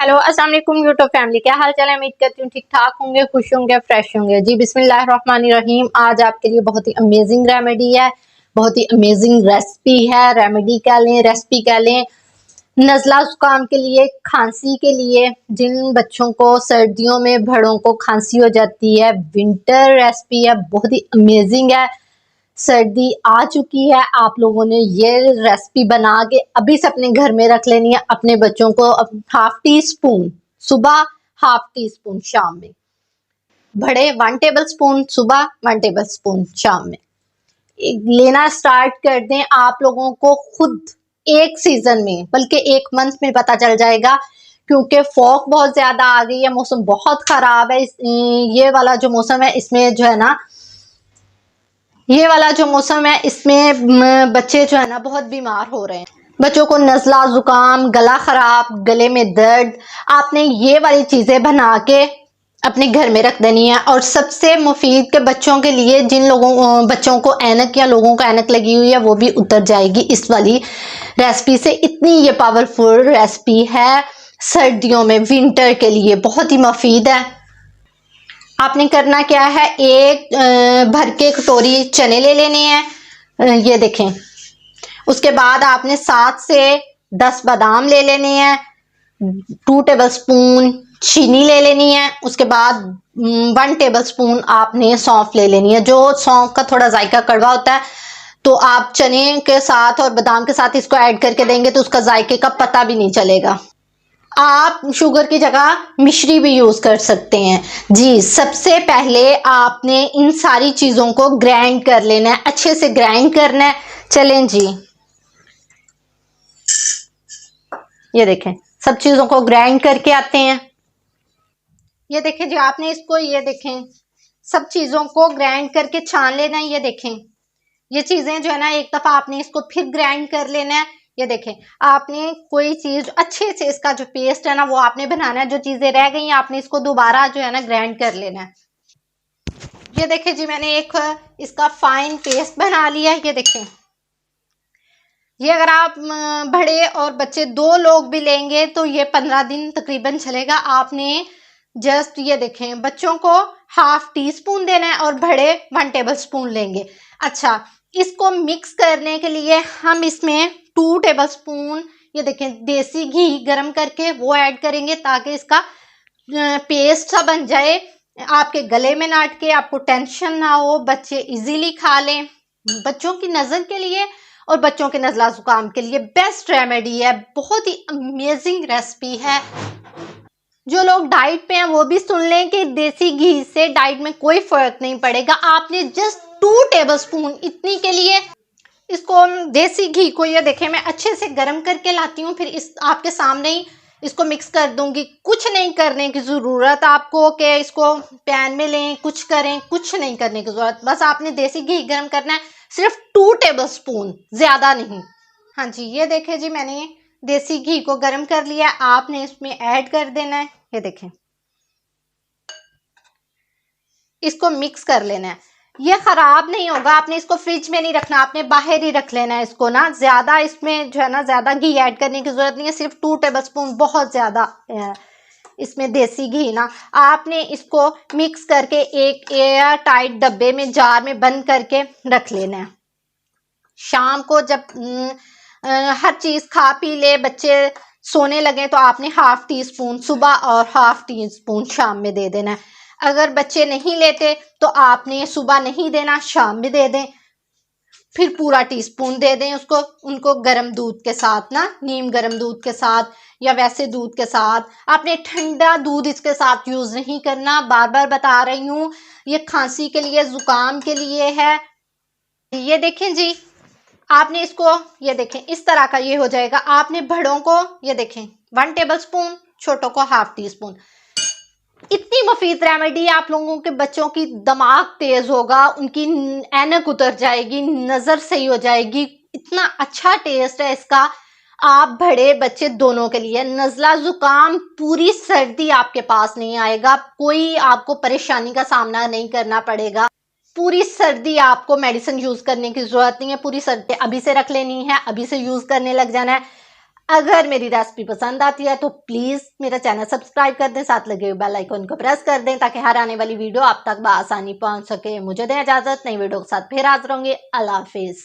Hello अस्सलाम वालेकुम YouTube family, क्या हाल चाल है। उम्मीद करती हूँ ठीक ठाक होंगे, खुश होंगे, फ्रेश होंगे। जी बिस्मिल्लाहिर्रहमानिर्रहीम। आज आपके लिए बहुत ही अमेजिंग रेमेडी है, बहुत ही अमेजिंग रेसिपी है। रेमेडी कह लें, रेसिपी कह लें। नज़ला जुकाम के लिए, खांसी के लिए, जिन बच्चों को सर्दियों में बड़ों को खांसी हो जाती है, विंटर रेसिपी है, बहुत ही अमेजिंग है। सर्दी आ चुकी है, आप लोगों ने ये रेसिपी बना के अभी से अपने घर में रख लेनी है। अपने बच्चों को हाफ टी स्पून सुबह, हाफ टी स्पून शाम में, बड़े 1 टेबल स्पून सुबह, 1 टेबल स्पून शाम में लेना स्टार्ट कर दें। आप लोगों को खुद एक सीजन में बल्कि एक मंथ में पता चल जाएगा, क्योंकि फॉग बहुत ज्यादा आ गई है, मौसम बहुत खराब है। ये वाला जो मौसम है इसमें जो है ना, ये वाला जो मौसम है इसमें बच्चे जो है ना बहुत बीमार हो रहे हैं। बच्चों को नज़ला जुकाम, गला खराब, गले में दर्द, आपने ये वाली चीजें बना के अपने घर में रख देनी है। और सबसे मुफीद के बच्चों के लिए, जिन लोगों बच्चों को ऐनक या लोगों को ऐनक लगी हुई है वो भी उतर जाएगी इस वाली रेसिपी से। इतनी ये पावरफुल रेसिपी है, सर्दियों में, विंटर के लिए बहुत ही मुफीद है। आपने करना क्या है, एक भर के कटोरी चने ले लेने हैं, ये देखें। उसके बाद आपने 7 से 10 बादाम ले लेने हैं, 2 टेबल स्पून चीनी ले लेनी है। उसके बाद 1 टेबल स्पून आपने सौंफ ले लेनी है। जो सौंफ का थोड़ा जायका कड़वा होता है, तो आप चने के साथ और बादाम के साथ इसको ऐड करके देंगे तो उसका जायके का पता भी नहीं चलेगा। आप शुगर की जगह मिश्री भी यूज कर सकते हैं। जी, सबसे पहले आपने इन सारी चीजों को ग्राइंड कर लेना है, अच्छे से ग्राइंड करना है। चलें जी, ये देखें, सब चीजों को ग्राइंड करके आते हैं। ये देखें जी, आपने इसको, ये देखें, सब चीजों को ग्राइंड करके छान लेना है। ये देखें, ये चीजें जो है ना, एक दफा आपने इसको फिर ग्राइंड कर लेना है। ये देखें, आपने कोई चीज अच्छे से, इसका जो पेस्ट है ना वो आपने बनाना है। जो चीजें रह गई आपने इसको दोबारा जो है ना ग्राइंड कर लेना है। ये देखें जी, मैंने एक इसका फाइन पेस्ट बना लिया है। ये देखें, ये अगर आप बड़े और बच्चे 2 लोग भी लेंगे तो ये 15 दिन तकरीबन चलेगा। आपने जस्ट, ये देखें, बच्चों को हाफ टी स्पून देना है और बड़े 1 टेबल स्पून लेंगे। अच्छा, इसको मिक्स करने के लिए हम इसमें 2 टेबल स्पून, ये देखें, देसी घी गरम करके वो ऐड करेंगे, ताकि इसका पेस्ट सा बन जाए, आपके गले में ना अटके, आपको टेंशन ना हो, बच्चे इजीली खा लें। बच्चों की नजर के लिए और बच्चों के नज़ला जुकाम के लिए बेस्ट रेमेडी है, बहुत ही अमेजिंग रेसिपी है। जो लोग डाइट पे हैं वो भी सुन लें कि देसी घी से डाइट में कोई फर्क नहीं पड़ेगा। आपने जस्ट 2 टेबल स्पून, इतनी के लिए इसको, देसी घी को, ये देखें, मैं अच्छे से गर्म करके लाती हूँ, फिर इस आपके सामने ही इसको मिक्स कर दूंगी। कुछ नहीं करने की जरूरत आपको कि इसको पैन में लें, कुछ करें, कुछ नहीं करने की जरूरत। बस आपने देसी घी गर्म करना है, सिर्फ 2 टेबल स्पून, ज्यादा नहीं। हाँ जी, ये देखें जी, मैंने देसी घी को गर्म कर लिया, आपने इसमें ऐड कर देना है। ये देखें, इसको मिक्स कर लेना है। ये खराब नहीं होगा, आपने इसको फ्रिज में नहीं रखना, आपने बाहर ही रख लेना है इसको ना। ज्यादा इसमें जो है ना, ज्यादा घी ऐड करने की जरूरत नहीं है, सिर्फ 2 टेबल स्पून, बहुत ज्यादा इसमें देसी घी ना। आपने इसको मिक्स करके एक एयर टाइट डब्बे में, जार में बंद करके रख लेना है। शाम को जब हर चीज खा पी ले, बच्चे सोने लगे, तो आपने हाफ टी स्पून सुबह और हाफ टी स्पून शाम में दे देना है। अगर बच्चे नहीं लेते तो आपने सुबह नहीं देना, शाम में दे दें, फिर पूरा टीस्पून दे दें उसको, उनको गर्म दूध के साथ ना, नीम गर्म दूध के साथ या वैसे दूध के साथ। आपने ठंडा दूध इसके साथ यूज नहीं करना, बार बार बता रही हूँ, ये खांसी के लिए, जुकाम के लिए है। ये देखें जी, आपने इसको, ये देखें, इस तरह का ये हो जाएगा। आपने बड़ों को, ये देखें, 1 टेबल स्पून, छोटों को हाफ टी स्पून। इतनी मुफीद रेमेडी, आप लोगों के बच्चों की दिमाग तेज होगा, उनकी ऐनक उतर जाएगी, नजर सही हो जाएगी। इतना अच्छा टेस्ट है इसका, आप बड़े बच्चे दोनों के लिए। नज़ला जुकाम पूरी सर्दी आपके पास नहीं आएगा, कोई आपको परेशानी का सामना नहीं करना पड़ेगा। पूरी सर्दी आपको मेडिसिन यूज करने की जरूरत नहीं है, पूरी सर्दी अभी से रख लेनी है, अभी से यूज करने लग जाना है। अगर मेरी रेसिपी पसंद आती है तो प्लीज मेरा चैनल सब्सक्राइब कर दें, साथ लगे हुए बेल आइकन को प्रेस कर दें ताकि हर आने वाली वीडियो आप तक बआसानी पहुंच सके। मुझे दें इजाजत, नई वीडियो के साथ फिर हाजिर होंगे। अल्लाह हाफिज।